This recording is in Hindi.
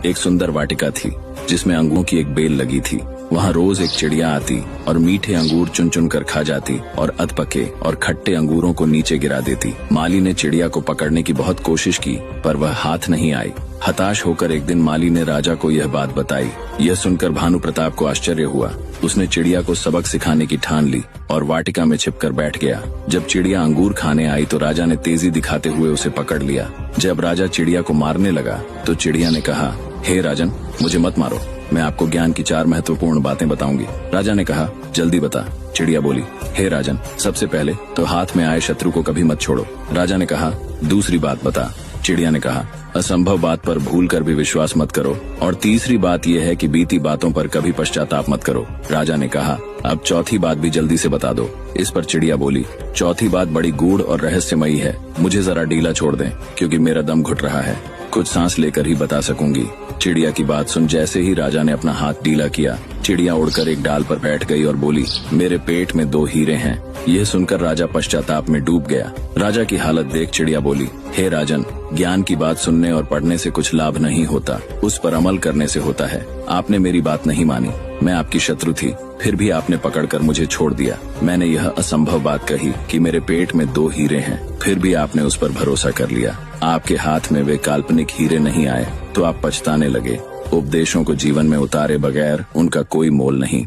एक सुंदर वाटिका थी जिसमें अंगूरों की एक बेल लगी थी। वहाँ रोज एक चिड़िया आती और मीठे अंगूर चुन चुन कर खा जाती और अधपके और खट्टे अंगूरों को नीचे गिरा देती। माली ने चिड़िया को पकड़ने की बहुत कोशिश की पर वह हाथ नहीं आई। हताश होकर एक दिन माली ने राजा को यह बात बताई। यह सुनकर भानु प्रताप को आश्चर्य हुआ। उसने चिड़िया को सबक सिखाने की ठान ली और वाटिका में छिपकर बैठ गया। जब चिड़िया अंगूर खाने आई तो राजा ने तेजी दिखाते हुए उसे पकड़ लिया। जब राजा चिड़िया को मारने लगा तो चिड़िया ने कहा, हे राजन, मुझे मत मारो, मैं आपको ज्ञान की 4 महत्वपूर्ण बातें बताऊंगी। राजा ने कहा, जल्दी बता। चिड़िया बोली, हे राजन, सबसे पहले तो हाथ में आए शत्रु को कभी मत छोड़ो। राजा ने कहा, दूसरी बात बता। चिड़िया ने कहा, असंभव बात पर भूल कर भी विश्वास मत करो, और तीसरी बात यह है कि बीती बातों पर कभी पश्चाताप मत करो। राजा ने कहा, अब चौथी बात भी जल्दी से बता दो। इस पर चिड़िया बोली, चौथी बात बड़ी गूढ़ और रहस्यमयी है, मुझे जरा ढीला छोड़ दें क्योंकि मेरा दम घुट रहा है, कुछ सांस लेकर ही बता सकूंगी। चिड़िया की बात सुन जैसे ही राजा ने अपना हाथ ढीला किया, चिड़िया उड़कर एक डाल पर बैठ गई और बोली, मेरे पेट में 2 हीरे हैं। यह सुनकर राजा पश्चाताप में डूब गया। राजा की हालत देख चिड़िया बोली, हे राजन, ज्ञान की बात सुनने और पढ़ने से कुछ लाभ नहीं होता, उस पर अमल करने से होता है। आपने मेरी बात नहीं मानी, मैं आपकी शत्रु थी, फिर भी आपने पकड़कर मुझे छोड़ दिया। मैंने यह असंभव बात कही कि मेरे पेट में 2 हीरे हैं, फिर भी आपने उस पर भरोसा कर लिया। आपके हाथ में वे काल्पनिक हीरे नहीं आए तो आप पछताने लगे। उपदेशों को जीवन में उतारे बगैर उनका कोई मोल नहीं।